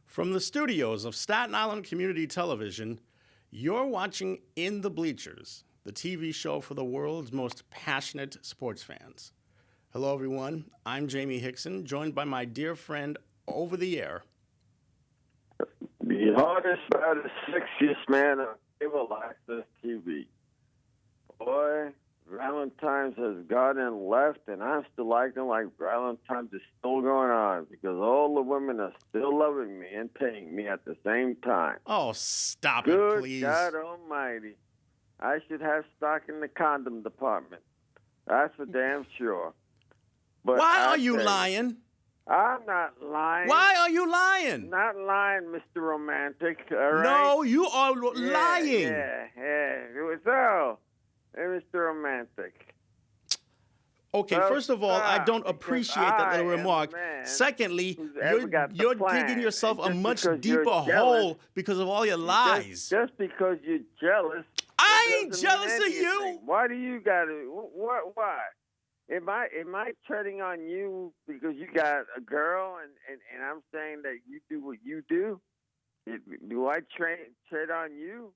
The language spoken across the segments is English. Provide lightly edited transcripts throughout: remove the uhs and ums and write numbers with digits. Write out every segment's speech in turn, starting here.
From the studios of Staten Island Community Television, you're watching In the Bleachers, the TV show for the world's most passionate sports fans. Hello, everyone. I'm Jaime Hixson, joined by my dear friend over the air. The hardest, sexiest man on cable access TV. Boy, Valentine's has gone and left, and I'm still acting like Valentine's is still going on because all the women are still loving me and paying me at the same time. Oh, stop Good it, please. God almighty. I should have stock in the condom department. That's for damn sure. But why are you lying? I'm not lying. Why are you lying? Not lying, Mr. Romantic, all right? No, you are lying. Yeah. It was so. Hey, Mr. Romantic. Okay, first of all, I don't appreciate that little remark. Secondly, you're digging yourself a much deeper hole because of all your lies. Just because you're jealous. I ain't jealous of you. Why do you got to? Why? Am I treading on you because you got a girl and I'm saying that you do what you do? Do I tread on you?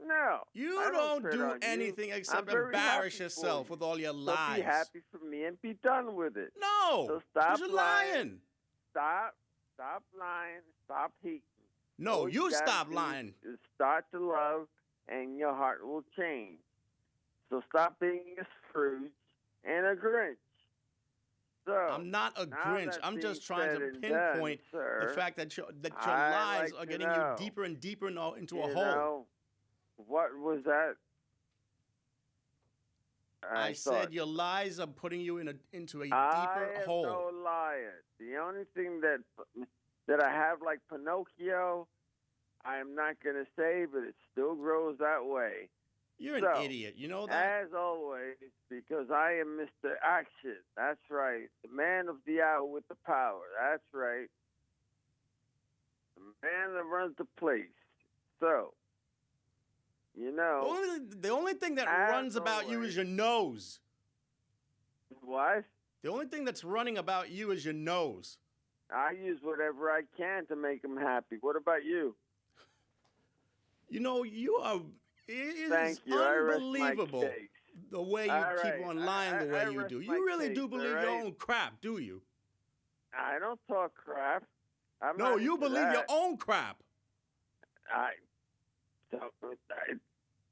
No. You don't do anything except embarrass yourself with all your lies. So be happy for me and be done with it. No. So stop lying. Stop lying. Stop hating. No, all you stop lying. Start to love and your heart will change. So stop being a Scrooge and a Grinch. So, I'm not a Grinch. I'm just trying to pinpoint the fact that your lies are getting you deeper and deeper into a hole. What was that? I said your lies are putting you into a deeper hole. I am no liar. The only thing that I have like Pinocchio, I am not going to say, but it still grows that way. You're an idiot. You know that? As always, because I am Mr. Action. That's right. The man of the hour with the power. That's right. The man that runs the place. So, you know. The only thing that runs about you is your nose. What? The only thing that's running about you is your nose. I use whatever I can to make them happy. What about you? You know, you are... It is you. unbelievable the way you keep on lying the way you do. You really do believe your own crap, do you? I don't talk crap. No, you believe your own crap.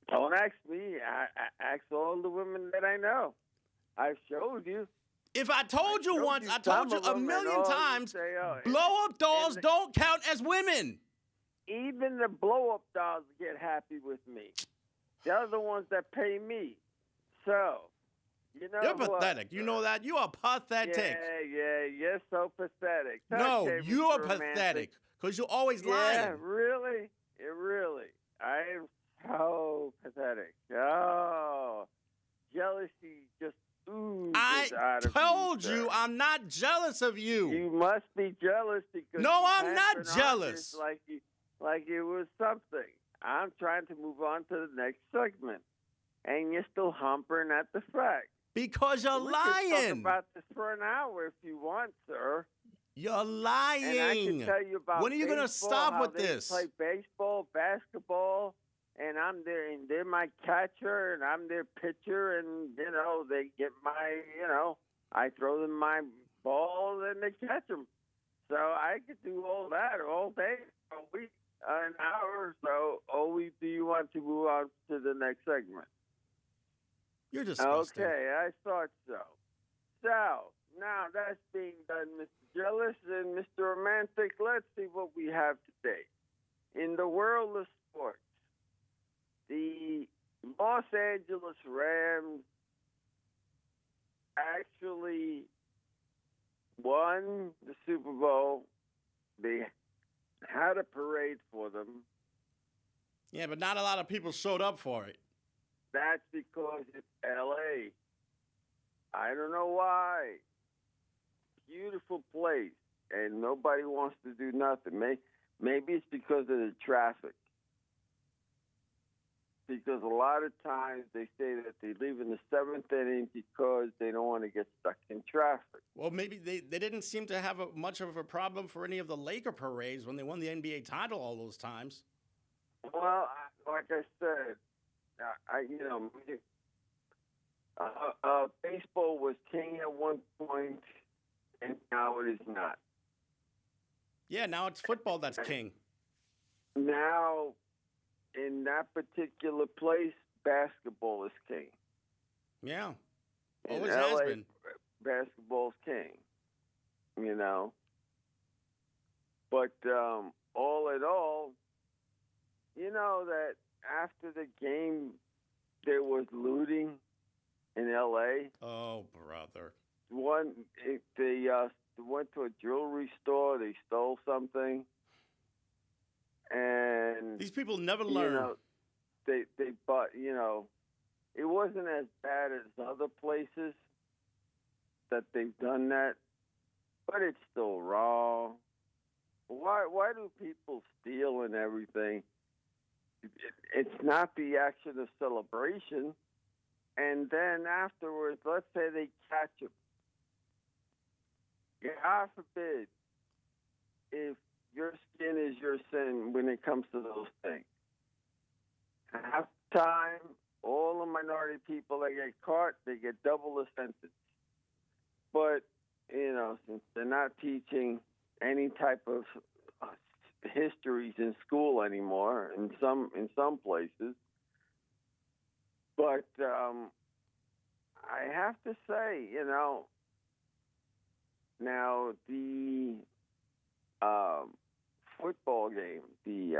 Don't ask me. I ask all the women that I know. I've showed you. If I told you once, I told you a million times, blow-up dolls don't count as women. Even the blow-up dolls get happy with me. They're the ones that pay me. So, you know you're pathetic. You know that? You are pathetic. Yeah. You're so pathetic. No, you are pathetic because you're always lying. Yeah, really? I am so pathetic. Oh, jealousy just oozes out of you. I told you I'm not jealous of you. You must be jealous because no, I'm not jealous. Like it was something. I'm trying to move on to the next segment, and you're still humpering at the fact. Because you're lying. We can talk about this for an hour if you want, sir. You're lying. And I can tell you about when are you going to stop with this? Play baseball, basketball, and I'm there, and they're my catcher, and I'm their pitcher, and they get my, I throw them my balls, and they catch them. So I could do all that all day, all week. An hour or so. Do you want to move on to the next segment? You're disgusting. Okay, I thought so. So, now that's being done, Mr. Jealous and Mr. Romantic. Let's see what we have today. In the world of sports, the Los Angeles Rams actually won the Super Bowl. They had a parade for them. Yeah, but not a lot of people showed up for it. That's because it's L.A. I don't know why. Beautiful place, and nobody wants to do nothing. Maybe it's because of the traffic. because a lot of times they say that they leave in the seventh inning because they don't want to get stuck in traffic. Well, maybe they didn't seem to have much of a problem for any of the Laker parades when they won the NBA title all those times. Well, like I said, baseball was king at one point, and now it is not. Yeah, now it's football that's king. Now, in that particular place, basketball is king. Yeah, in always has LA, been. Basketball's king, But all in all, that after the game, there was looting in L.A. Oh, brother. They went to a jewelry store. They stole something. And these people never learn. They bought, it wasn't as bad as other places that they've done that, but it's still wrong. Why do people steal and everything? It's not the action of celebration. And then afterwards, let's say they catch him. God forbid, if your skin is your sin when it comes to those things. Half the time, all the minority people that get caught, they get double the sentence. But, since they're not teaching any type of histories in school anymore, in some places, but I have to say, now the football game, the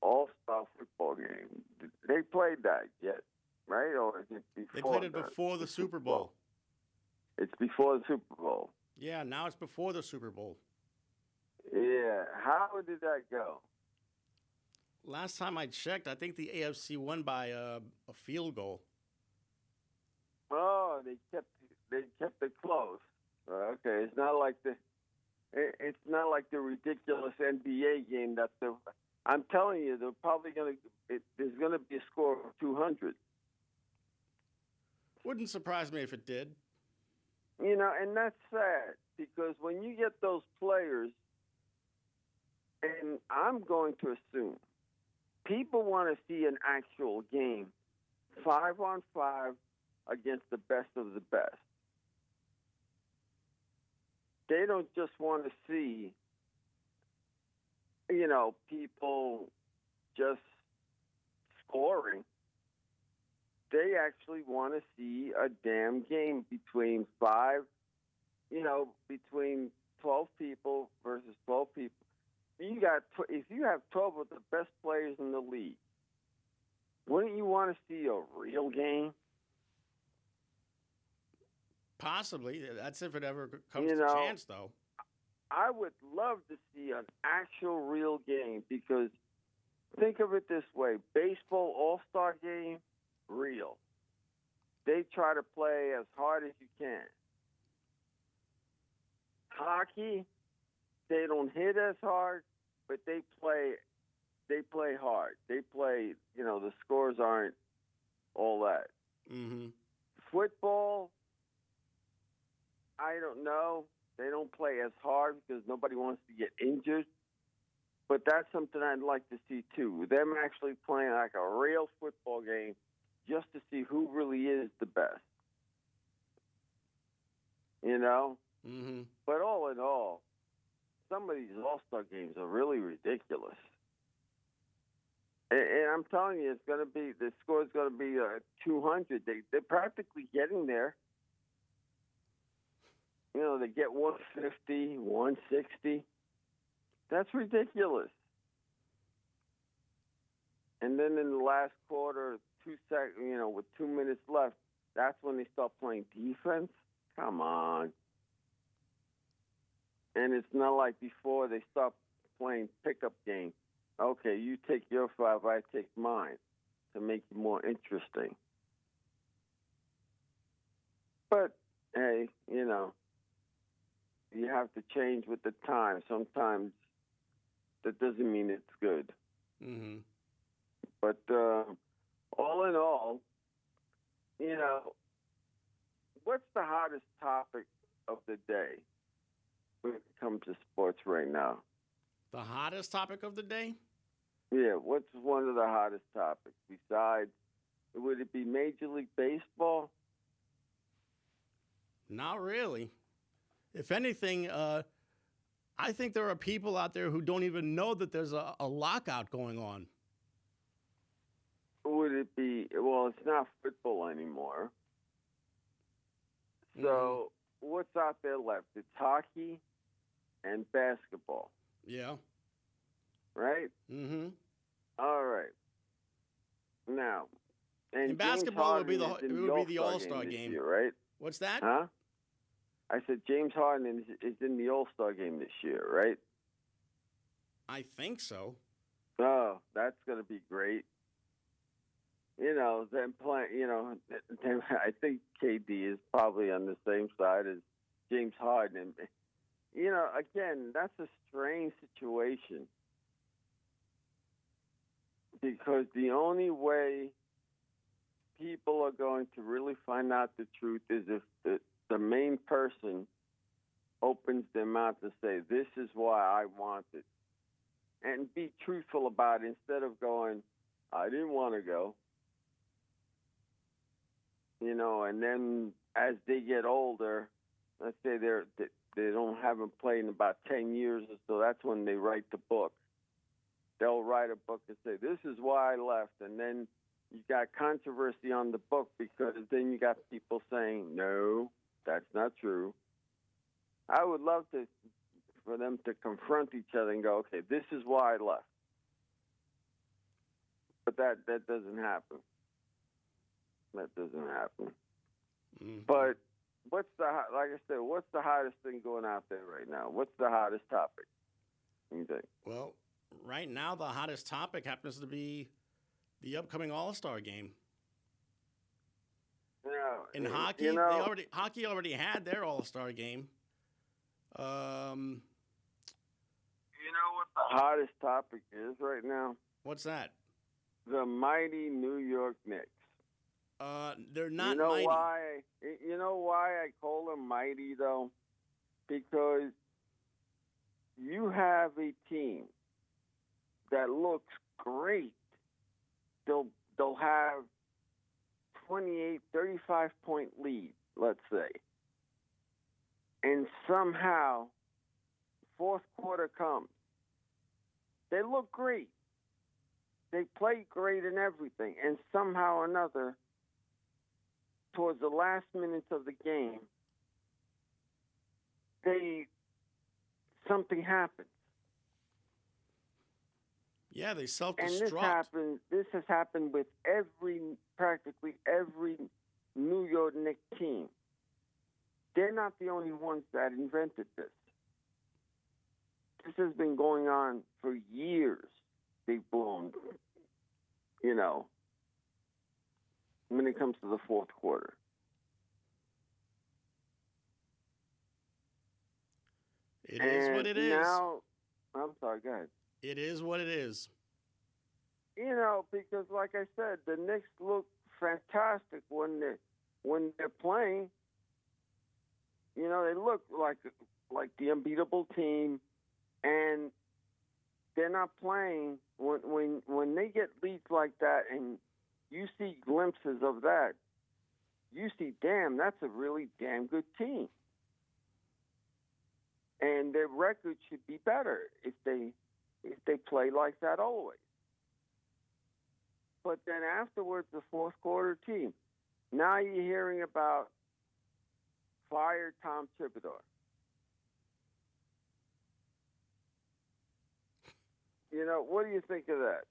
All-Star football game, they played that yet, right? Or is it before? They played it before the Super Bowl. It's before the Super Bowl. Yeah, now it's before the Super Bowl. Yeah. How did that go? Last time I checked, I think the AFC won by a field goal. Oh, they kept it close. Okay, it's not like the ridiculous NBA game that I'm telling you, they're probably there's gonna be a score of 200. Wouldn't surprise me if it did. And that's sad because when you get those players, and I'm going to assume people want to see an actual game, 5-on-5 against the best of the best. They don't just want to see, people just scoring. They actually want to see a damn game between between 12 people versus 12 people. If you have 12 of the best players in the league, wouldn't you want to see a real game? Possibly. That's if it ever comes to chance, though. I would love to see an actual real game because think of it this way. Baseball All-Star game, real. They try to play as hard as you can. Hockey, they don't hit as hard, but they play hard. They play, the scores aren't all that. Mm-hmm. Football, I don't know. They don't play as hard because nobody wants to get injured. But that's something I'd like to see, too. Them actually playing like a real football game just to see who really is the best. Mm-hmm. But all in all, some of these All-Star games are really ridiculous. And I'm telling you, the score is going to be 200. They're practically getting there. They get 150, 160. That's ridiculous. And then in the last quarter, with 2 minutes left, that's when they start playing defense. Come on. And it's not like before they start playing pickup game. Okay, you take your 5, I take mine to make it more interesting. But, hey, you have to change with the time. Sometimes that doesn't mean it's good. Mm-hmm. But what's the hottest topic of the day when it comes to sports right now? The hottest topic of the day? Yeah, what's one of the hottest topics besides? Would it be Major League Baseball? Not really. If anything, I think there are people out there who don't even know that there's a lockout going on. Would it be? Well, it's not football anymore. So what's out there left? It's hockey and basketball. Yeah. Right? Mm-hmm. All right. Now, and basketball would be the All-Star game. This year, right? What's that? Huh? I said James Harden is in the All-Star game this year, right? I think so. Oh, that's going to be great. Them playing. I think KD is probably on the same side as James Harden. And, again, that's a strange situation because the only way people are going to really find out the truth is if the main person opens their mouth to say, this is why I want it, and be truthful about it instead of going, I didn't want to go. And then as they get older, let's say they don't haven't played in about 10 years or so, that's when they write the book. They'll write a book and say, this is why I left. And then you got controversy on the book because then you got people saying, no, that's not true. I would love for them to confront each other and go, okay, this is why I left. But that doesn't happen. That doesn't happen. Mm-hmm. But what's the hottest thing going out there right now? What's the hottest topic? What do you think? Well, right now the hottest topic happens to be the upcoming All-Star game. Yeah. In hockey, hockey already had their All-Star game. You know what the hottest topic is right now? What's that? The mighty New York Knicks. They're not mighty. Why? You know why I call them mighty, though? Because you have a team that looks great. They'll have 28, 35-point lead, let's say. And somehow, fourth quarter comes. They look great. They play great in everything. And somehow or another, towards the last minutes of the game, something happens. Yeah, they self-destruct. And this has happened with practically every New York Knicks team. They're not the only ones that invented this. This has been going on for years. They've blown, when it comes to the fourth quarter. It is what it is. Now, I'm sorry, go ahead. It is what it is. Because like I said, the Knicks look fantastic when they're playing. They look like the unbeatable team, and they're not playing when they get leads like that, and you see glimpses of that. You see, damn, that's a really damn good team, and their record should be better if they play like that always. But then afterwards, the fourth quarter team. Now you're hearing about fired Tom Thibodeau. What do you think of that?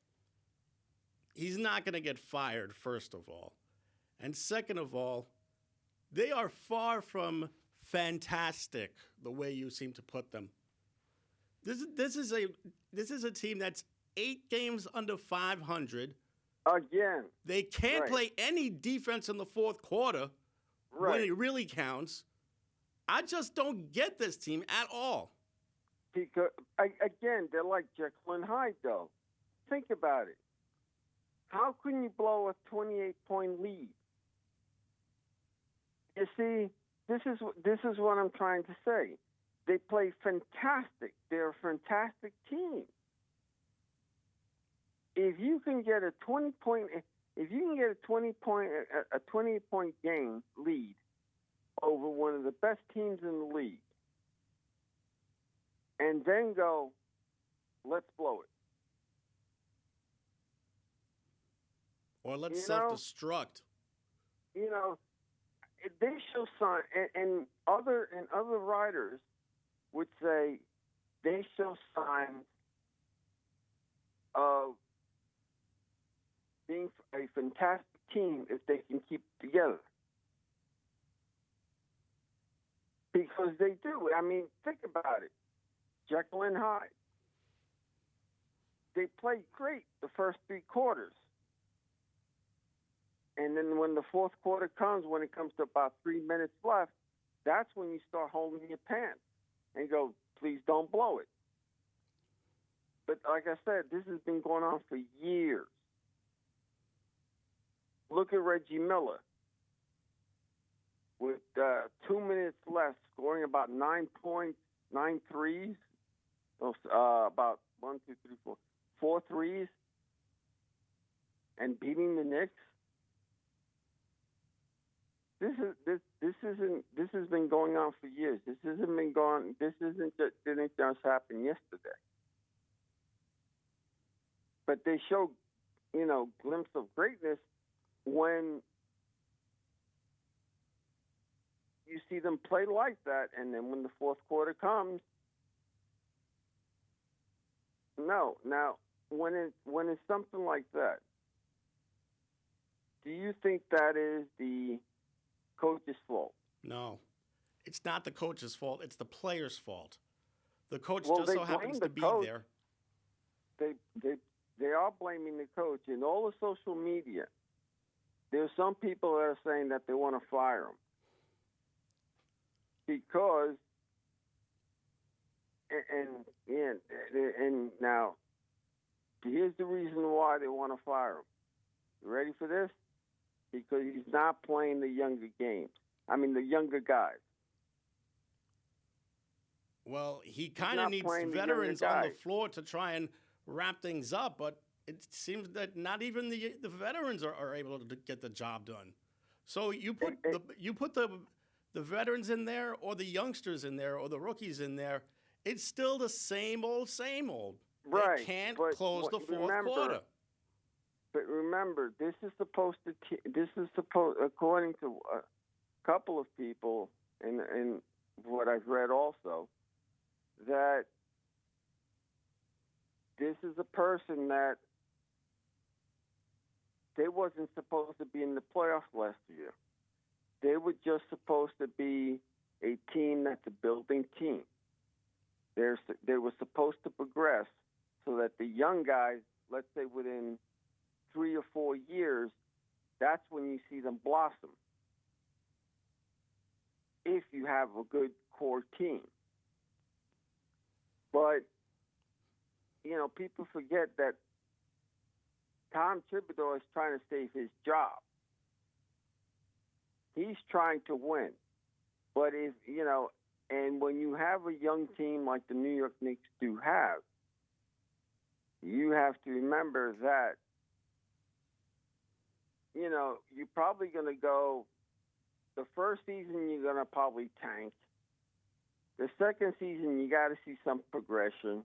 He's not going to get fired, first of all. And second of all, they are far from fantastic the way you seem to put them. This is a team that's 8 games under 500. Again. They can't play any defense in the fourth quarter when it really counts. I just don't get this team at all. Because, again, they're like Jekyll and Hyde, though. Think about it. How can you blow a 28-point lead? You see, this is what I'm trying to say. They play fantastic. They're a fantastic team. If you can get a 20-point, if you can get a 20-point game lead over one of the best teams in the league, and then go, let's blow it. Or let's self-destruct. You know, they show sign, and other writers would say they show signs of being a fantastic team if they can keep it together. Because they do. I mean, think about it. Jekyll and Hyde. They played great the first 3 quarters. And then when the fourth quarter comes, when it comes to about 3 minutes left, that's when you start holding your pants and go, please don't blow it. But like I said, this has been going on for years. Look at Reggie Miller. With 2 minutes left, scoring about 9 points, 9 threes, about 4 threes, and beating the Knicks. This has been going on for years. This didn't just happen yesterday. But they show, glimpse of greatness when you see them play like that, and then when the fourth quarter comes, no. Now, when it's something like that, do you think that is the coach's fault? No, it's not the coach's fault. It's the player's fault. The coach just so happens to be there. They are blaming the coach. In all the social media, there's some people that are saying that they want to fire him. Because, and now, here's the reason why they want to fire him. You ready for this? Because he's not playing the younger guys. Well, he kind of needs veterans on the floor to try and wrap things up, but it seems that not even the veterans are able to get the job done. So you put the veterans in there, or the youngsters in there, or the rookies in there, it's still the same old, same old. Right. They can't close the fourth quarter. But remember, this is supposed, according to a couple of people, in what I've read also, that this is a person that they wasn't supposed to be in the playoffs last year. They were just supposed to be a team that's a building team. They were supposed to progress so that the young guys, let's say within 3 or 4 years, that's when you see them blossom. If you have a good core team. But, people forget that Tom Thibodeau is trying to save his job. He's trying to win. But and when you have a young team like the New York Knicks do have, you have to remember that, you're probably going to go, the first season you're going to probably tank. The second season, you got to see some progression.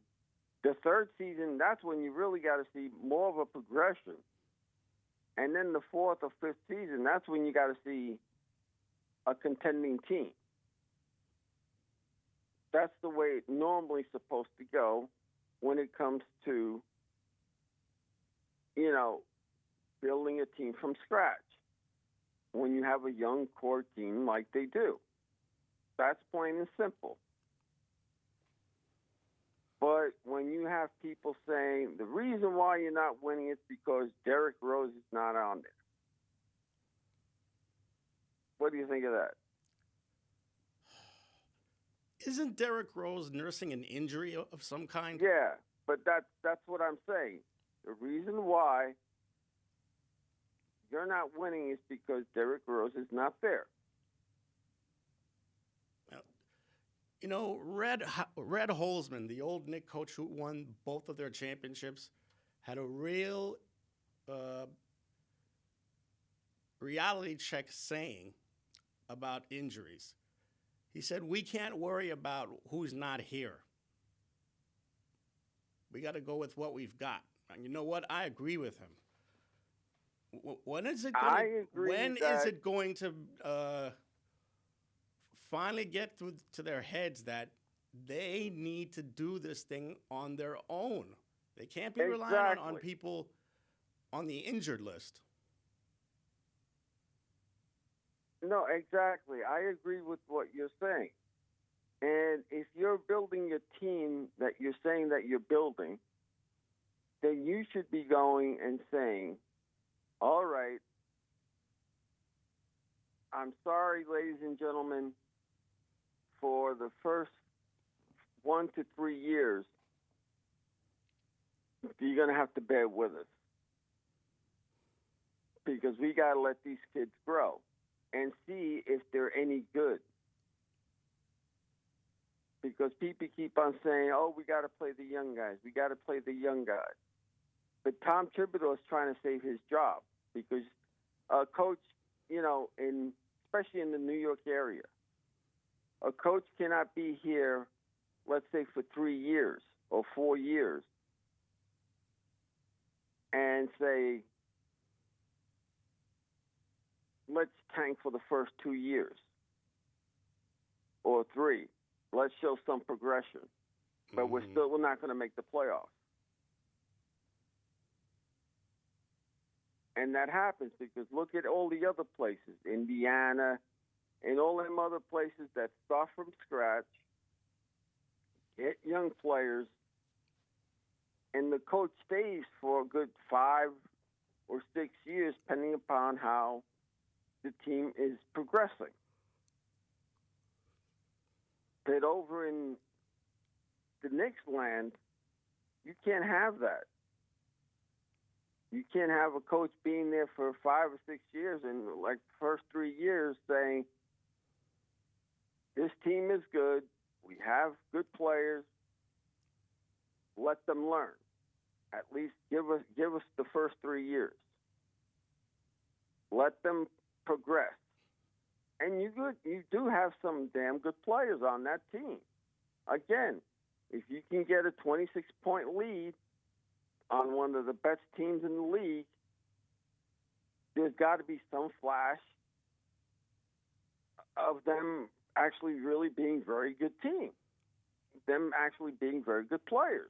The third season, that's when you really got to see more of a progression. And then the fourth or fifth season, that's when you got to see a contending team. That's the way it's normally supposed to go when it comes to, building a team from scratch. When you have a young core team like they do. That's plain and simple. But when you have people saying the reason why you're not winning is because Derrick Rose is not on there. What do you think of that? Isn't Derrick Rose nursing an injury of some kind? Yeah, but that's what I'm saying. The reason why you're not winning is because Derrick Rose is not there. You know, Red Holzman, the old Knick coach who won both of their championships, had a real uh, reality check saying about injuries. He said, "We can't worry about who's not here. We got to go with what we've got." And you know what? I agree with him. When is it going I to? agree When is that it going to finally get through to their heads that they need to do this thing on their own? They can't be relying on exactly. people on the injured list. No, exactly. I agree with what you're saying. And if you're building a team that you're saying that you're building, then you should be going and saying, all right, I'm sorry, ladies and gentlemen, for the first 1 to 3 years, you're going to have to bear with us because we got to let these kids grow and see if they're any good. Because people keep on saying, oh, we got to play the young guys. We got to play the young guys. But Tom Thibodeau is trying to save his job because a coach, especially in the New York area, a coach cannot be here, let's say, for 3 years or 4 years and say, let's tank for the first 2 years or 3. Let's show some progression. But we're not going to make the playoffs. And that happens because look at all the other places, Indiana and all them other places that start from scratch, get young players, and the coach stays for a good 5 or 6 years, depending upon how the team is progressing. But over in the Knicks land, you can't have that. You can't have a coach being there for 5 or 6 years and like the first 3 years saying, this team is good, we have good players, let them learn. At least give us the first 3 years. Let them progress. And you do have some damn good players on that team. Again, if you can get a 26-point lead on one of the best teams in the league, there's got to be some flash of them actually really being very good team, them actually being very good players.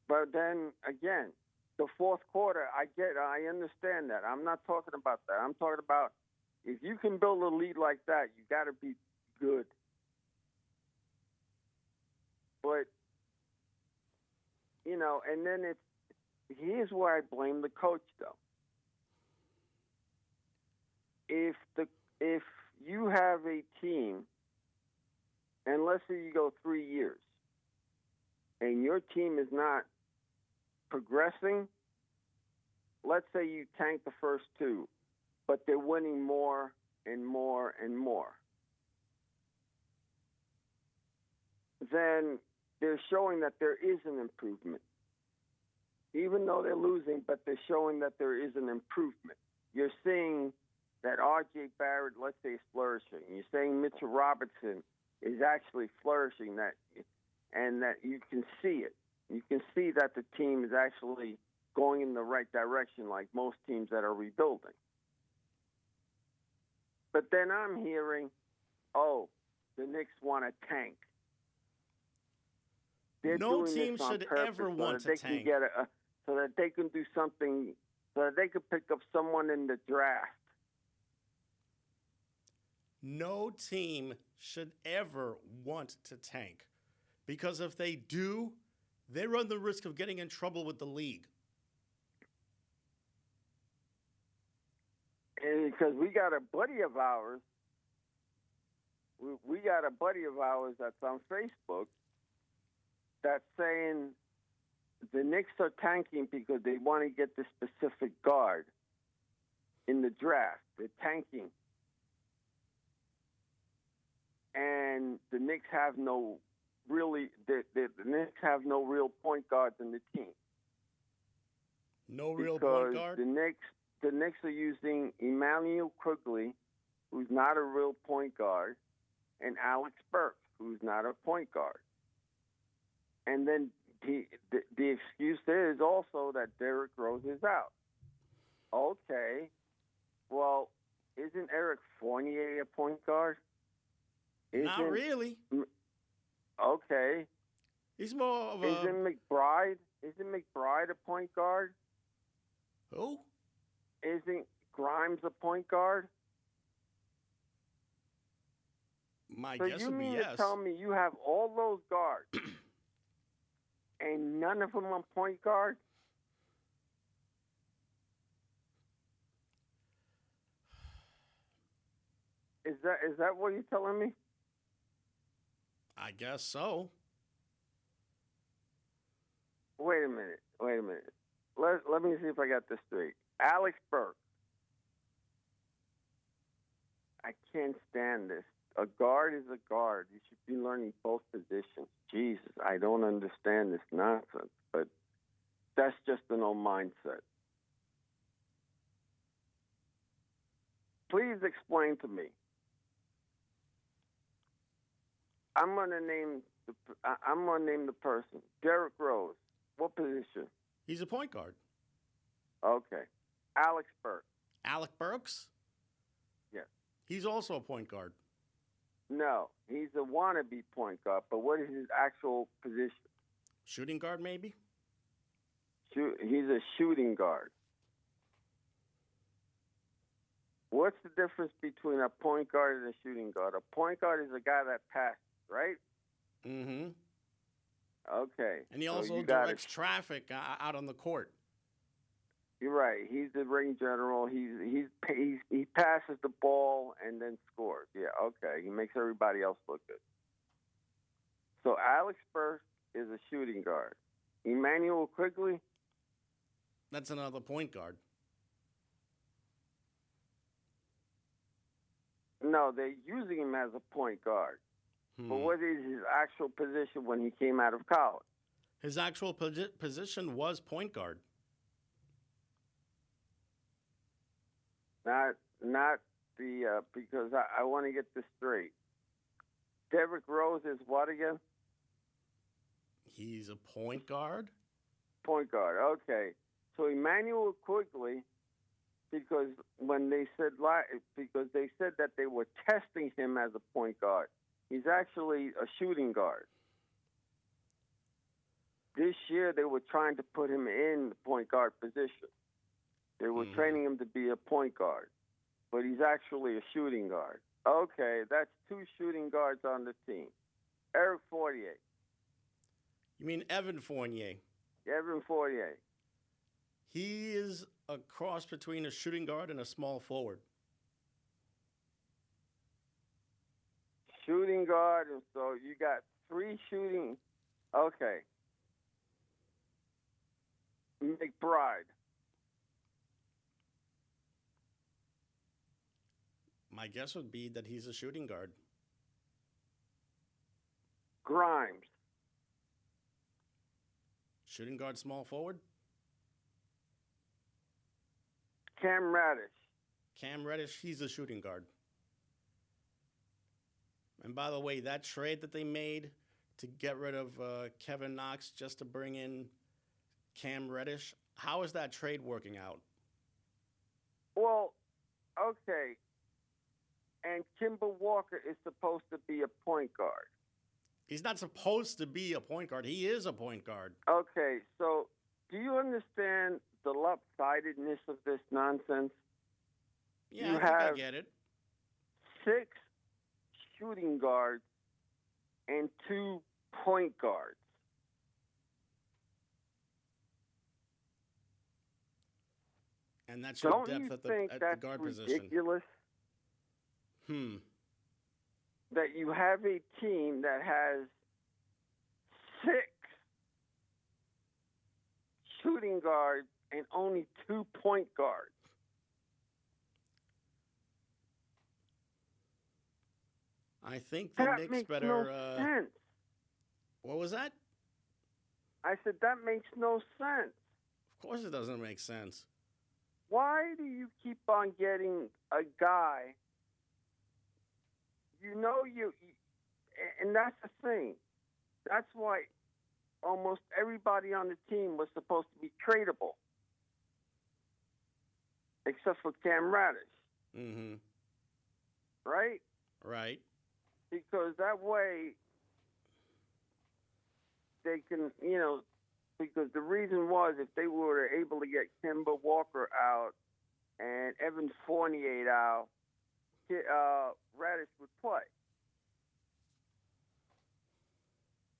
But then again, the fourth quarter, I understand that. I'm not talking about that. I'm talking about if you can build a lead like that, you got to be good. But and then here's where I blame the coach though. If you have a team, and let's say you go 3 years, and your team is not progressing, let's say you tank the first 2, but they're winning more and more and more, then they're showing that there is an improvement. Even though they're losing, but they're showing that there is an improvement. You're seeing that R.J. Barrett, let's say, is flourishing. You're saying Mitchell Robinson is actually flourishing, and that you can see it. You can see that the team is actually going in the right direction like most teams that are rebuilding. But then I'm hearing, oh, the Knicks want to tank. They're No doing team this on should purpose ever so want that to they tank. can get so that they can do something, so that they can pick up someone in the draft. No team should ever want to tank because if they do, they run the risk of getting in trouble with the league. And because we got a buddy of ours, we got a buddy of ours that's on Facebook that's saying the Knicks are tanking because they want to get the specific guard in the draft. They're tanking. and the Knicks have no the Knicks have no real point guards in the team. No real point guard? The Knicks are using Emmanuel Quigley, who's not a real point guard, and Alex Burks, who's not a point guard. And then the excuse is also that Derrick Rose is out. Okay, well, isn't Eric Fournier a point guard? Not really. Okay. He's more of a... Isn't McBride a point guard? Who? Isn't Grimes a point guard? My guess would be yes. So you mean to tell me you have all those guards and none of them are point guards? Is that what you're telling me? I guess so. Wait a minute. Let me see if I got this straight. Alex Burke. I can't stand this. A guard is a guard. You should be learning both positions. Jesus, I don't understand this nonsense, but that's just an old mindset. Please explain to me. I'm gonna name the person. Derrick Rose. What position? He's a point guard. Okay. Alex Burke. Alec Burks? Yes. He's also a point guard. No, he's a wannabe point guard, but what is his actual position? Shooting guard, maybe? He's a shooting guard. What's the difference between a point guard and a shooting guard? A point guard is a guy that passes, right? Mm-hmm. Okay. And he also directs traffic out on the court. You're right. He's the ring general. He passes the ball and then scores. Yeah, okay. He makes everybody else look good. So Alex Burke is a shooting guard. Emmanuel Quigley? That's another point guard. No, they're using him as a point guard. But what is his actual position when he came out of college? His actual position was point guard. Not the because I want to get this straight. Derrick Rose is what again? He's a point guard. Point guard. Okay. So Emmanuel Quigley, because they said that they were testing him as a point guard. He's actually a shooting guard. This year, they were trying to put him in the point guard position. They were training him to be a point guard, but he's actually a shooting guard. Okay, that's two shooting guards on the team. Eric Fournier. You mean Evan Fournier? Evan Fournier. He is a cross between a shooting guard and a small forward. Shooting guard, and so you got three shooting. Okay. McBride. My guess would be that he's a shooting guard. Grimes. Shooting guard, small forward? Cam Reddish. Cam Reddish, he's a shooting guard. And by the way, that trade that they made to get rid of Kevin Knox just to bring in Cam Reddish, how is that trade working out? Well, okay. And Kemba Walker is supposed to be a point guard. He's not supposed to be a point guard. He is a point guard. Okay, so do you understand the lopsidedness of this nonsense? Yeah, I get it. 6 shooting guards and 2 point guards. And that's your depth at the guard position. Ridiculous? That you have a team that has 6 shooting guards and only 2 point guards. I think the That Knicks makes better. no sense. What was that? I said, that makes no sense. Of course, it doesn't make sense. Why do you keep on getting a guy? And that's the thing. That's why almost everybody on the team was supposed to be tradable, except for Cam Radish. Mm-hmm. Right? Right. Because that way they can, because the reason was if they were able to get Kemba Walker out and Evan Fournier out, Radish would play.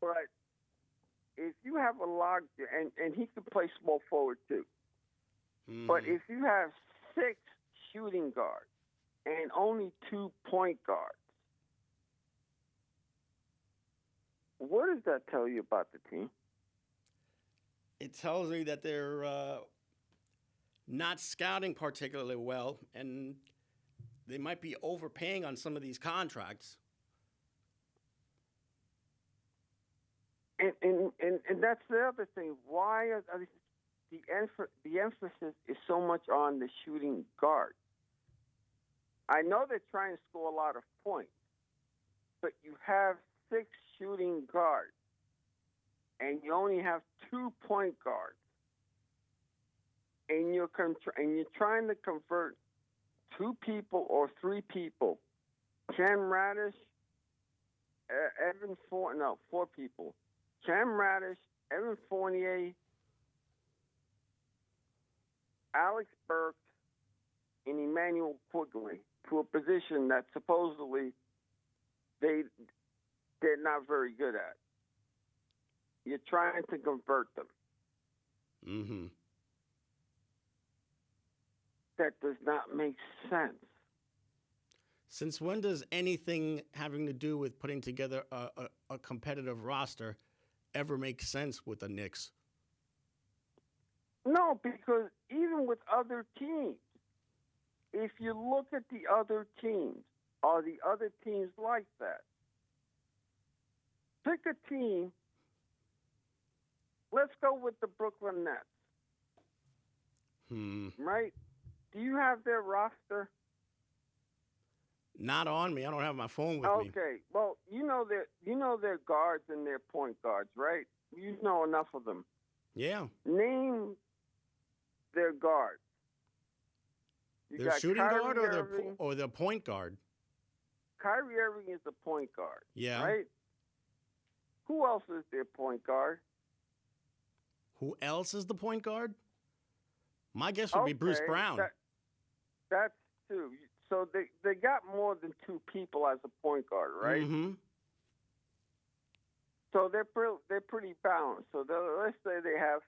But if you have a log, and he could play small forward too, but if you have 6 shooting guards and only 2 point guards, what does that tell you about the team? It tells me that they're not scouting particularly well, and they might be overpaying on some of these contracts. And that's the other thing. Why are the emphasis is so much on the shooting guard? I know they're trying to score a lot of points, but you have 6 shooting guards, and you only have 2 point guards, and you're trying to convert 2 people or 3 people. Cam Radish, 4 people. Cam Radish, Evan Fournier, Alex Burks, and Emmanuel Quigley to a position that supposedly they're not very good at. You're trying to convert them. Mm-hmm. That does not make sense. Since when does anything having to do with putting together a competitive roster ever make sense with the Knicks? No, because even with other teams, if you look at the other teams, are the other teams like that? Pick a team. Let's go with the Brooklyn Nets. Right? Do you have their roster? Not on me. I don't have my phone with me. Okay. Well, you know their guards and their point guards, right? You know enough of them. Yeah. Name their guards. Their shooting guard or their point guard? Kyrie Irving is the point guard. Yeah. Right? Who else is their point guard? Who else is the point guard? My guess would be Bruce Brown. That's 2. So they got more than 2 people as a point guard, right? Mm-hmm. So they're pretty balanced. So let's say they have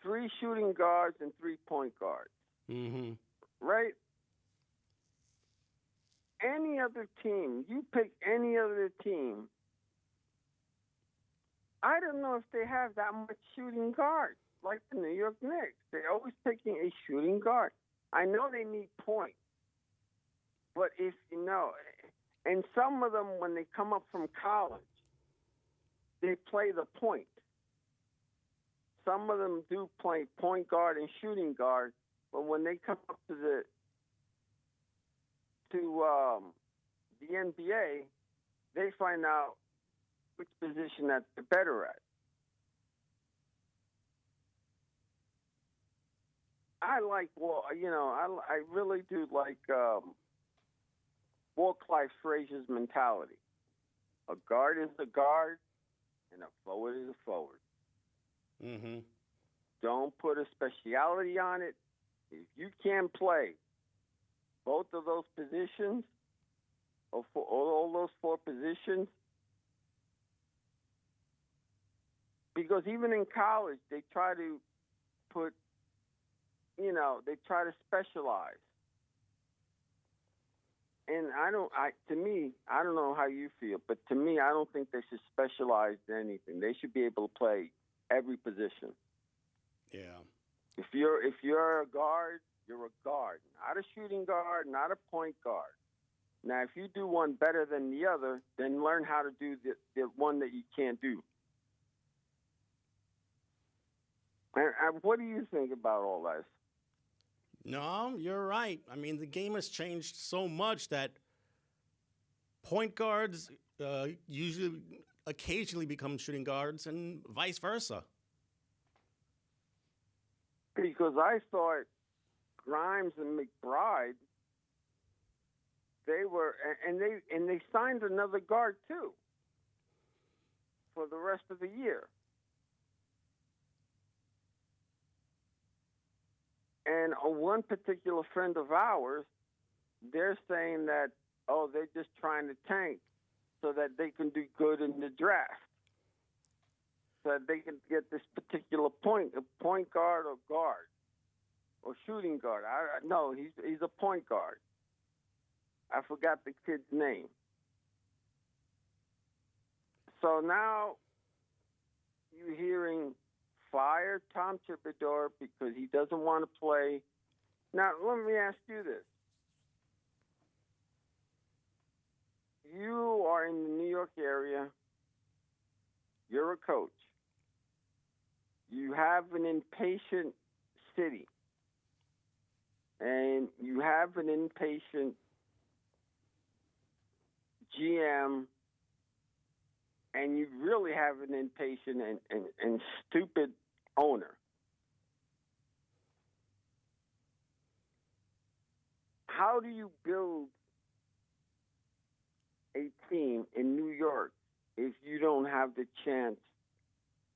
3 shooting guards and 3 point guards. Mm-hmm. Right? Any other team, you pick any other team, I don't know if they have that much shooting guards like the New York Knicks. They're always picking a shooting guard. I know they need points, but if you know, and some of them, when they come up from college, they play the point. Some of them do play point guard and shooting guard, but when they come up to the NBA, they find out which position that they're better at. I really do like Walt Clyde Frazier's mentality. A guard is a guard, and a forward is a forward. Mm-hmm. Don't put a speciality on it. If you can play both of those positions, or for all those 4 positions, because even in college they try to put, they try to specialize. And I don't know how you feel, but to me, I don't think they should specialize in anything. They should be able to play every position. Yeah. If you're a guard, you're a guard, not a shooting guard, not a point guard, Now, if you do one better than the other, then learn how to do the one that you can't do. And what do you think about all this? No, you're right. I mean, the game has changed so much that point guards occasionally become shooting guards and vice versa. Because I thought Grimes and McBride, they signed another guard too for the rest of the year. And one particular friend of ours, they're saying that, they're just trying to tank so that they can do good in the draft. So that they can get this particular point guard or shooting guard. No, he's a point guard. I forgot the kid's name. So now you're hearing fire Tom Thibodeau because he doesn't want to play. Now, let me ask you this. You are in the New York area. You're a coach. You have an impatient city. And you have an impatient GM. And you really have an impatient and stupid owner. How do you build a team in New York if you don't have the chance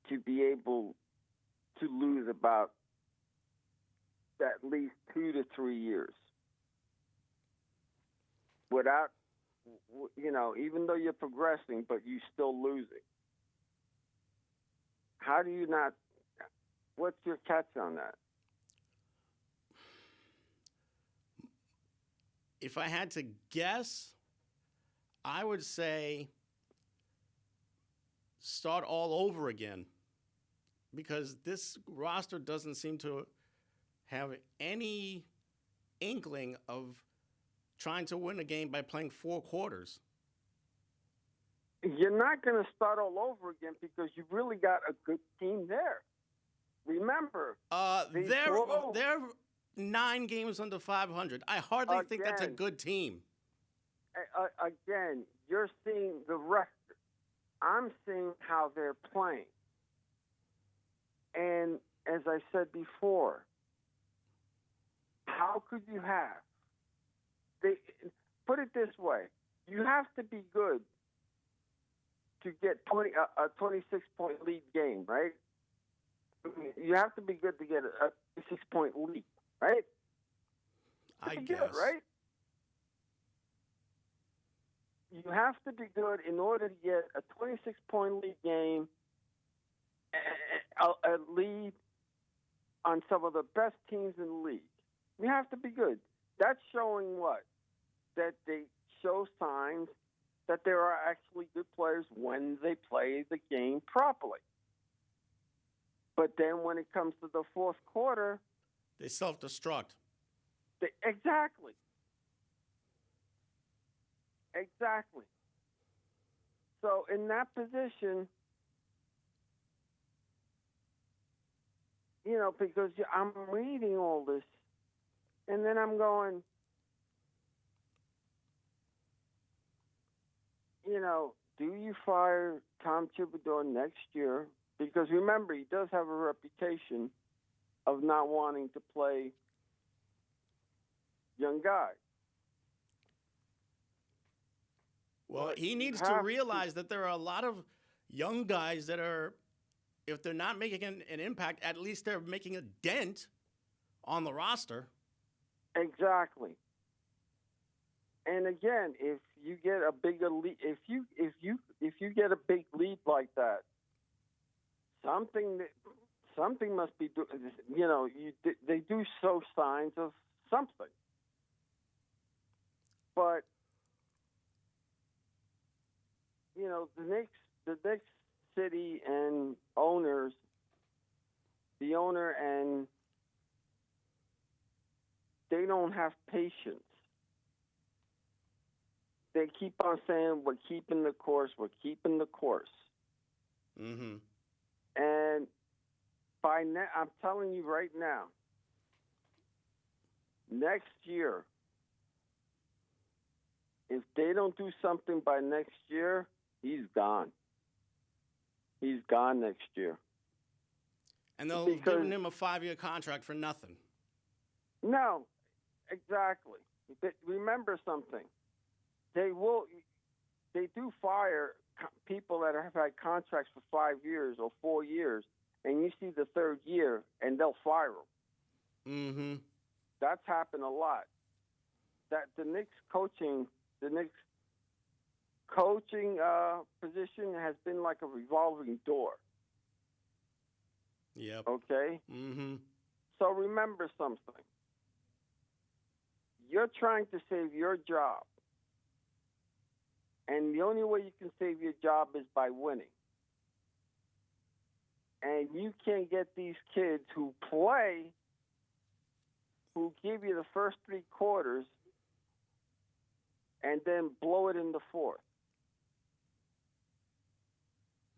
to be able to lose about at least 2 to 3 years without, even though you're progressing, but you're still losing? How do you not? What's your catch on that? If I had to guess, I would say start all over again, because this roster doesn't seem to have any inkling of trying to win a game by playing 4 quarters. You're not going to start all over again because you've really got a good team there. Remember, they're 9 games under 500. I hardly think that's a good team. Again, you're seeing the record. I'm seeing how they're playing. And as I said before, how could you have? Put it this way. You have to be good to get a 26-point lead game, right? You have to be good to get a 26-point lead, right? I guess. Good, right? You have to be good in order to get a 26-point lead game, a lead on some of the best teams in the league. You have to be good. That's showing what? That they show signs that there are actually good players when they play the game properly. But then when it comes to the fourth quarter, they self-destruct. Exactly. So in that position, because I'm reading all this, and then I'm going, do you fire Tom Thibodeau next year? Because remember, he does have a reputation of not wanting to play young guys. Well, he needs to realize that there are a lot of young guys that are, if they're not making an impact, at least they're making a dent on the roster. Exactly. And again, if you get a bigger lead, if you get a big lead like that, something must be they do show signs of something. But the Knicks city and owners, the owner, and they don't have patience. they keep on saying, we're keeping the course, we're keeping the course. Mm-hmm. And I'm telling you right now, next year, if they don't do something by next year, he's gone. He's gone next year. And they'll have given him a 5-year contract for nothing. No, exactly. Remember something. They do fire people that have had contracts for 5 years or 4 years, and you see the third year, and they'll fire them. Mm-hmm. That's happened a lot. That the Knicks coaching position has been like a revolving door. Yep. Okay? Mm-hmm. So remember something. You're trying to save your job. And the only way you can save your job is by winning. And you can't get these kids who give you the first 3 quarters and then blow it in the fourth.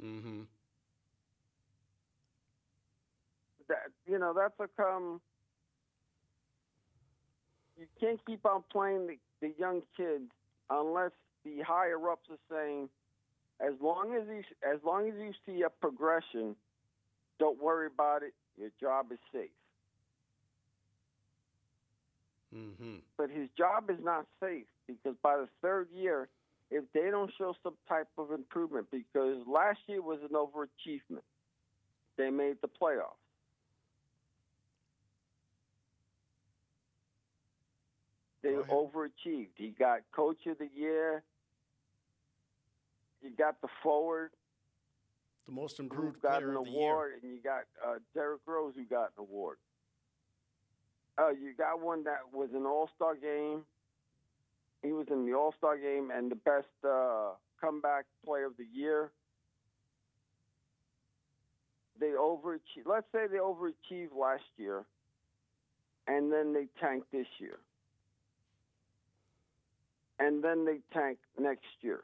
Mm-hmm. That's you can't keep on playing the young kids unless the higher ups are saying, as long as you see a progression, don't worry about it. Your job is safe. Mm-hmm. But his job is not safe because by the third year, if they don't show some type of improvement, because last year was an overachievement, they made the playoffs. They overachieved. He got Coach of the Year. You got the forward, the most improved who got player an of the award, year. and you got Derrick Rose, who got an award. You got one that was an All-Star game. He was in the All-Star game and the best comeback player of the year. They overachieved. Let's say they overachieved last year, and then they tanked this year. And then they tank next year.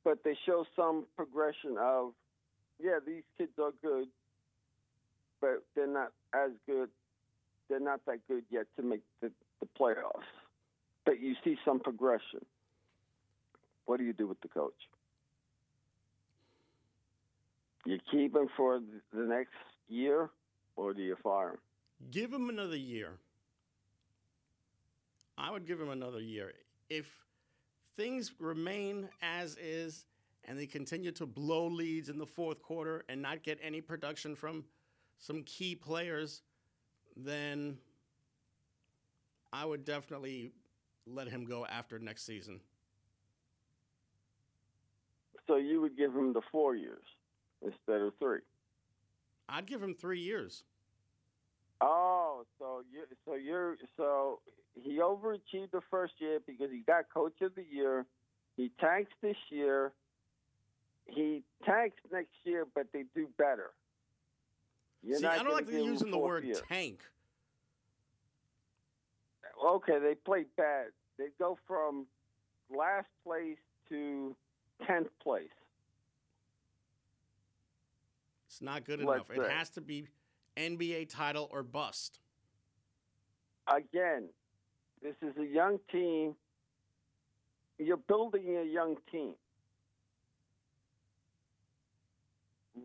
But they show some progression of, these kids are good, but they're not as good. They're not that good yet to make the playoffs. But you see some progression. What do you do with the coach? You keep him for the next year, or do you fire him? Give him another year. I would give him another year. If things remain as is and they continue to blow leads in the fourth quarter and not get any production from some key players, then I would definitely let him go after next season. So you would give him the 4 years instead of 3? I'd give him 3 years. Oh, so he overachieved the first year because he got Coach of the Year. He tanks this year. He tanks next year, but they do better. I don't like them using the word tank. Okay, they play bad. They go from last place to 10th place. It's not good enough. It has to be NBA title or bust. Again, this is a young team. You're building a young team.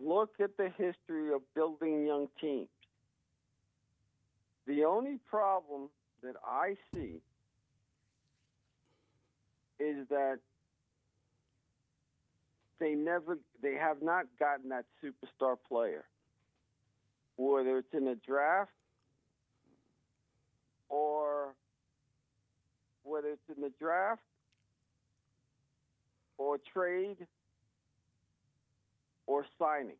Look at the history of building young teams. The only problem that I see is that they have not gotten that superstar player, whether it's in a draft or trade or signing.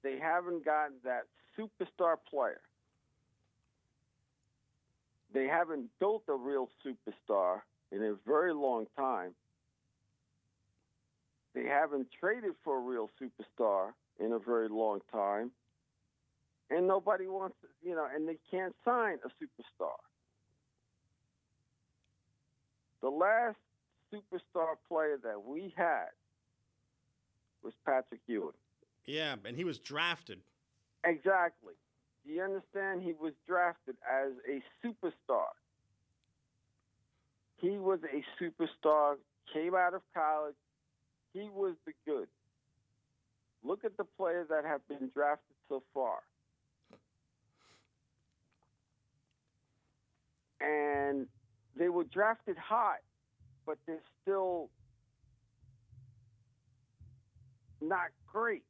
They haven't gotten that superstar player. They haven't built a real superstar in a very long time. They haven't traded for a real superstar in a very long time. And nobody wants, and they can't sign a superstar. The last superstar player that we had was Patrick Ewing. Yeah, and he was drafted. Exactly. Do you understand? He was drafted as a superstar. He was a superstar, came out of college. He was the good. Look at the players that have been drafted so far. And they were drafted high, but they're still not great.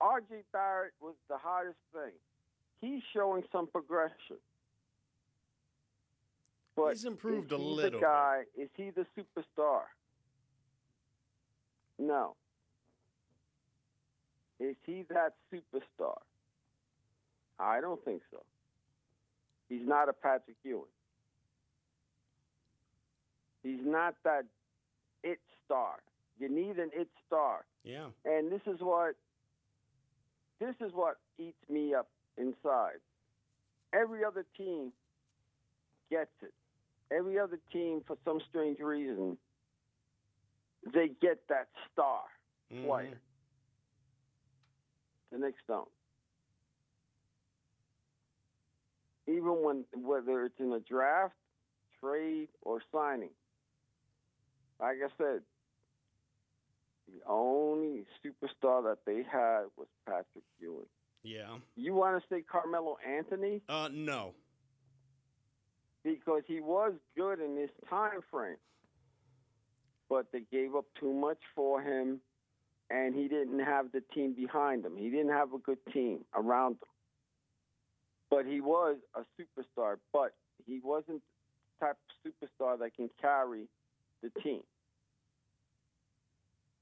R.J. Barrett was the hardest thing. He's showing some progression. But He's improved a is he little the guy? Is he the superstar? No. Is he that superstar? I don't think so. He's not a Patrick Ewing. He's not that it star. You need an it star. Yeah. And this is what eats me up inside. Every other team gets it. Every other team, for some strange reason, they get that star player. The Knicks don't. Even whether it's in a draft, trade, or signing. Like I said, the only superstar that they had was Patrick Ewing. Yeah. You want to say Carmelo Anthony? No. Because he was good in this time frame. But they gave up too much for him, and he didn't have the team behind him. He didn't have a good team around him. But he was a superstar, but he wasn't the type of superstar that can carry the team.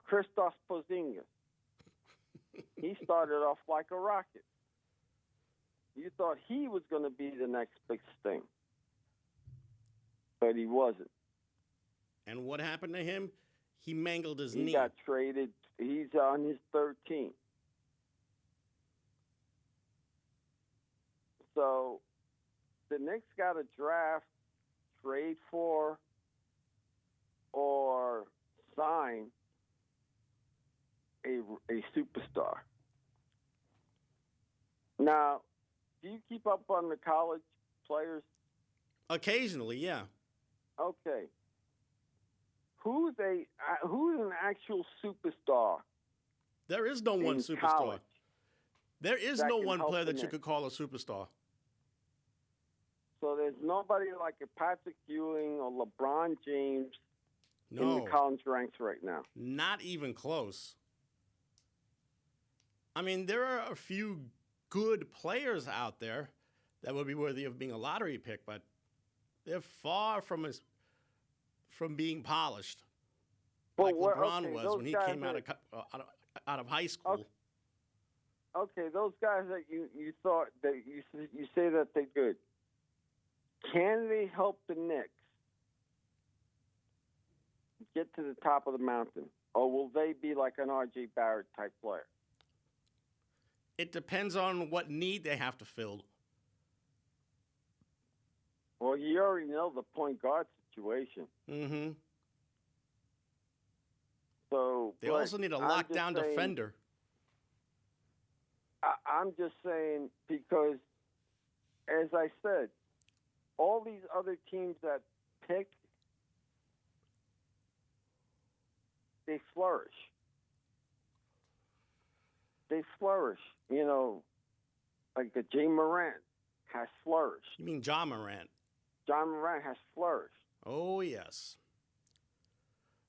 Kristaps Porzingis, he started off like a rocket. You thought he was going to be the next big thing, but he wasn't. And what happened to him? He mangled his knee. He got traded. He's on his third team. So the Knicks got to draft, trade for, or sign a superstar. Now, do you keep up on the college players? Occasionally, yeah. Okay. Who's an actual superstar? There is no one superstar. College there is that no can one help player the that you Knicks? could call a superstar. So there's nobody like a Patrick Ewing or LeBron James in No. the college ranks right now. Not even close. I mean, there are a few good players out there that would be worthy of being a lottery pick, but they're far from being polished, like LeBron was when he came out of high school. Okay, those guys that you thought that you say that they're good. Can they help the Knicks get to the top of the mountain, or will they be like an R.J. Barrett type player? It depends on what need they have to fill. Well, you already know the point guard situation. Mm-hmm. So They also need a lockdown defender. I'm just saying because, as I said, all these other teams that pick, they flourish. They flourish. You know, like the Jay Morant has flourished. You mean Ja Morant? John Morant has flourished. Oh, yes.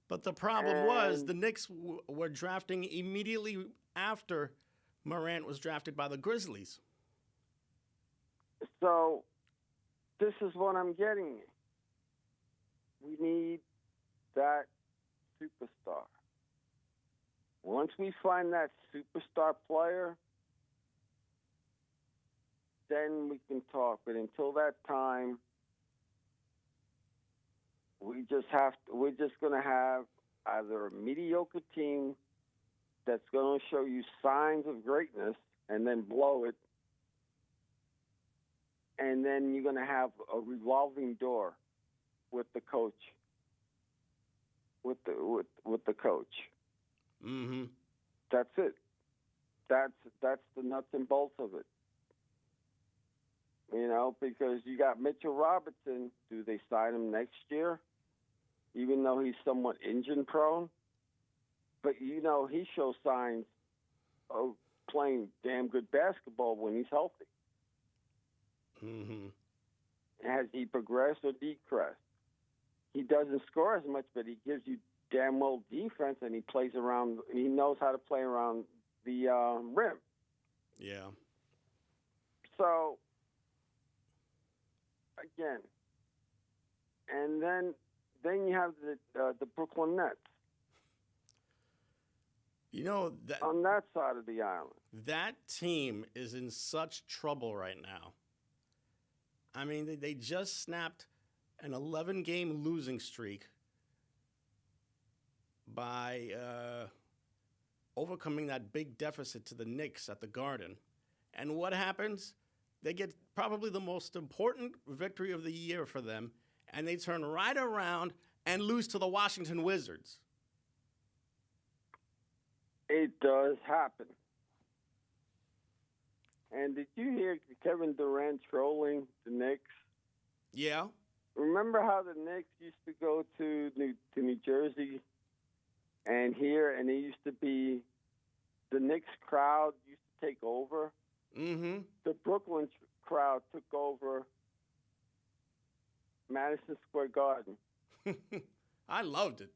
But the problem was the Knicks were drafting immediately after Morant was drafted by the Grizzlies. So this is what I'm getting at. We need that superstar. Once we find that superstar player, then we can talk. But until that time, we're just going to have either a mediocre team that's going to show you signs of greatness and then blow it, and then you're going to have a revolving door with the coach. With the coach. Mm-hmm. That's it. That's the nuts and bolts of it. You know, because you got Mitchell Robertson. Do they sign him next year? Even though he's somewhat injury prone, but you know he shows signs of playing damn good basketball when he's healthy. Mm-hmm. Has he progressed or decreased? He doesn't score as much, but he gives you damn well defense, and he plays around. He knows how to play around the rim. Yeah. So again, and then you have the Brooklyn Nets. You know, on that side of the island. That team is in such trouble right now. I mean, they just snapped an 11-game losing streak by overcoming that big deficit to the Knicks at the Garden. And what happens? They get probably the most important victory of the year for them, and they turn right around and lose to the Washington Wizards. It does happen. And did you hear Kevin Durant trolling the Knicks? Yeah. Remember how the Knicks used to go to New Jersey and here, and it used to be the Knicks crowd used to take over? Mm-hmm. The Brooklyn crowd took over Madison Square Garden. I loved it.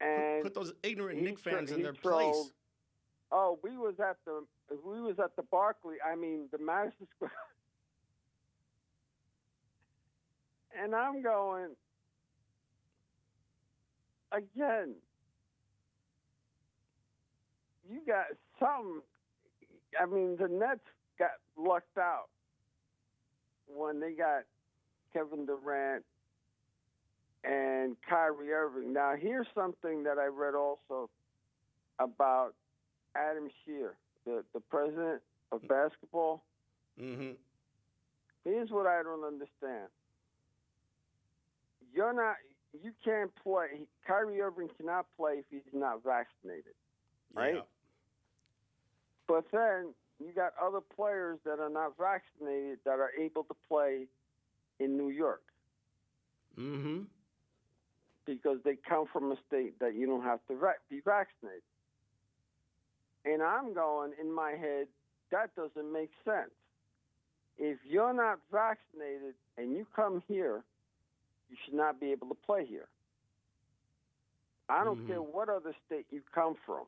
And put those ignorant Knicks fans in their trolled, place. Oh, we was at the Barclay. I mean, the Madison Square. And I'm going again. You got some. I mean, the Nets got lucked out when they got Kevin Durant and Kyrie Irving. Now, here's something that I read also about Adam Shear, the president of basketball. Mm-hmm. Here's what I don't understand. You can't play. Kyrie Irving cannot play if he's not vaccinated, right? Yeah. But then you got other players that are not vaccinated that are able to play in New York. Mm-hmm. Because they come from a state that you don't have to be vaccinated. And I'm going, in my head, that doesn't make sense. If you're not vaccinated and you come here, you should not be able to play here. I don't care what other state you come from.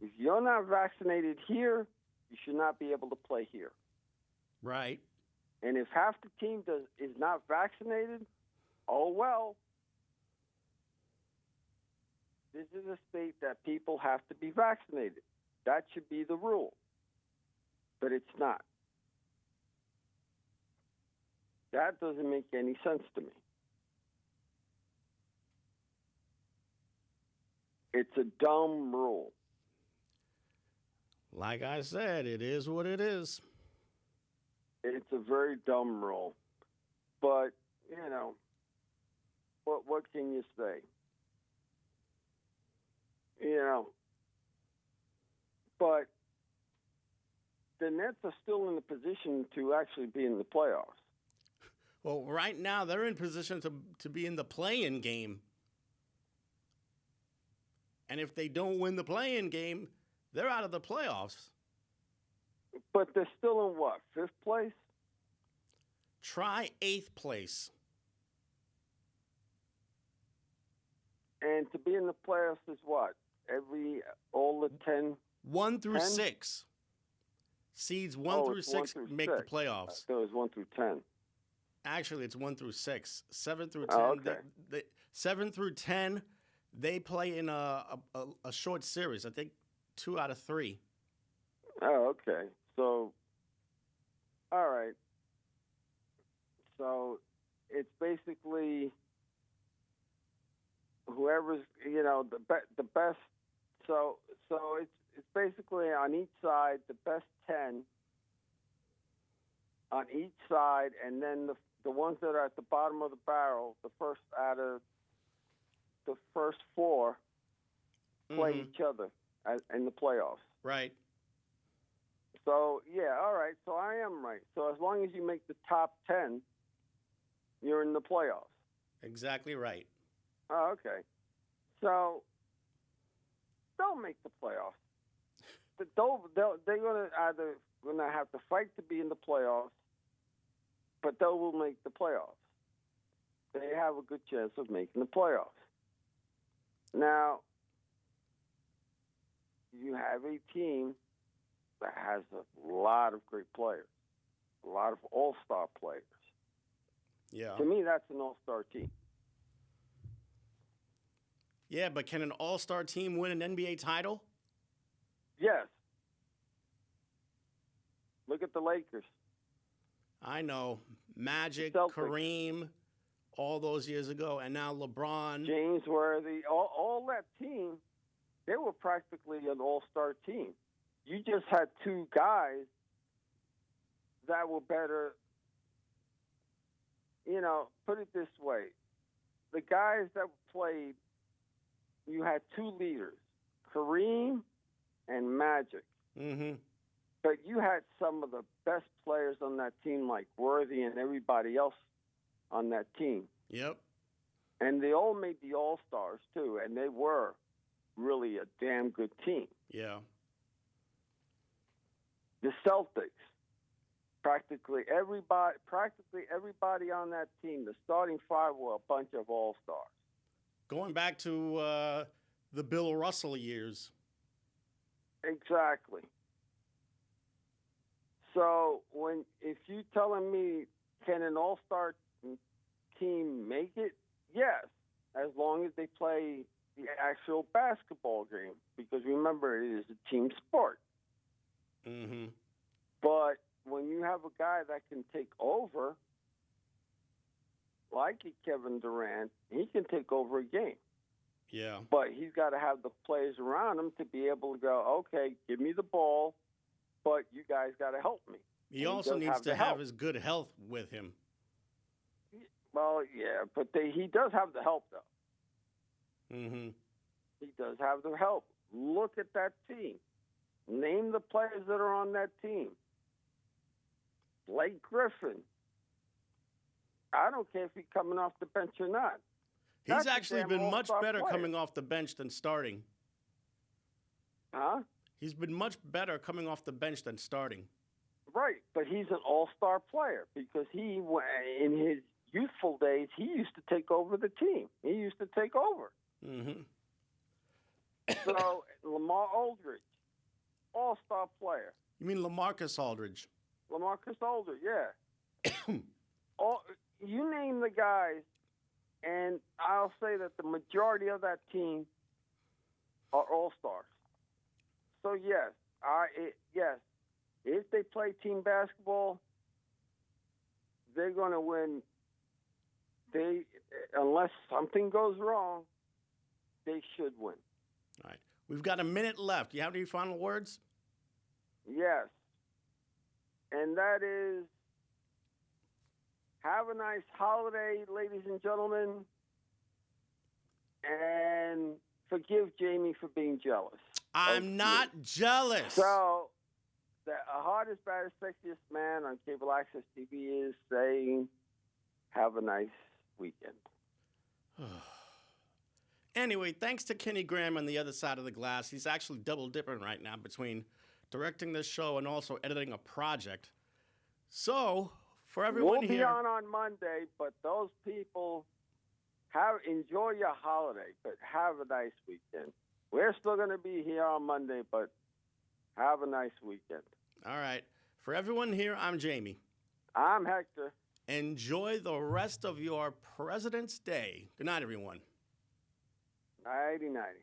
If you're not vaccinated here, you should not be able to play here. Right. And if half the team is not vaccinated, oh well. This is a state that people have to be vaccinated. That should be the rule. But it's not. That doesn't make any sense to me. It's a dumb rule. Like I said, it is what it is. It's a very dumb rule. But, you know, what can you say? You know, but the Nets are still in the position to actually be in the playoffs. Well, right now they're in position to be in the play-in game. And if they don't win the play-in game, they're out of the playoffs. But they're still in what, 5th place? Try 8th place. And to be in the playoffs is what? All the 10? 1 through 10? 6. Seeds 1 through 6 make the playoffs. It was 1 through 10. Actually, it's 1 through 6. 7 through 10. Oh, okay. 7 through 10, they play in a short series. I think 2 out of 3. Oh, okay. So, all right. So, it's basically whoever's, you know, the best. So it's basically on each side, the best 10 on each side, and then the ones that are at the bottom of the barrel, the first out of the first four play each other in the playoffs. Right. So, yeah, all right. So I am right. So as long as you make the top 10, you're in the playoffs. Exactly right. Oh, okay. So they'll make the playoffs. They're gonna have to fight to be in the playoffs, but they will make the playoffs. They have a good chance of making the playoffs. Now, you have a team that has a lot of great players, a lot of all-star players. Yeah. To me, that's an all-star team. Yeah, but can an all-star team win an NBA title? Yes. Look at the Lakers. I know. Magic, Celtics. Kareem, all those years ago, and now LeBron. James Worthy, all that team, they were practically an all-star team. You just had two guys that were better. You know, put it this way. The guys that played, you had two leaders, Kareem and Magic. Mm-hmm. But you had some of the best players on that team, like Worthy and everybody else on that team. Yep. And they all made the All-Stars, too, and they were really a damn good team. Yeah. The Celtics, practically everybody on that team, the starting five were a bunch of All-Stars. Going back to the Bill Russell years. Exactly. So if you're telling me, can an all-star team make it? Yes, as long as they play the actual basketball game. Because remember, it is a team sport. Mm-hmm. But when you have a guy that can take over, like Kevin Durant, he can take over a game. Yeah. But he's got to have the players around him to be able to go, okay, give me the ball, but you guys got to help me. He also needs to have his good health with him. Well, yeah, but he does have the help, though. Mm-hmm. He does have the help. Look at that team. Name the players that are on that team. Blake Griffin. I don't care if he's coming off the bench or not. He's actually been much better coming off the bench than starting. Huh? He's been much better coming off the bench than starting. Right, but he's an all-star player because in his youthful days, he used to take over the team. He used to take over. Mm-hmm. So, Lamar Aldridge, all-star player. You mean LaMarcus Aldridge? LaMarcus Aldridge, yeah. You name the guys, and I'll say that the majority of that team are all-stars. So, yes, if they play team basketball, they're going to win. Unless something goes wrong, they should win. All right. We've got a minute left. Do you have any final words? Yes. And that is, have a nice holiday, ladies and gentlemen, and forgive Jamie for being jealous. I'm not jealous. So, the hardest, baddest, sexiest man on cable access TV is saying, have a nice weekend. Anyway, thanks to Kenny Graham on the other side of the glass. He's actually double dipping right now between directing this show and also editing a project. So, for everyone we'll here... We'll be on Monday, but those people, enjoy your holiday, but have a nice weekend. We're still going to be here on Monday, but have a nice weekend. All right. For everyone here, I'm Jamie. I'm Hector. Enjoy the rest of your President's Day. Good night, everyone. Nighty-nighty.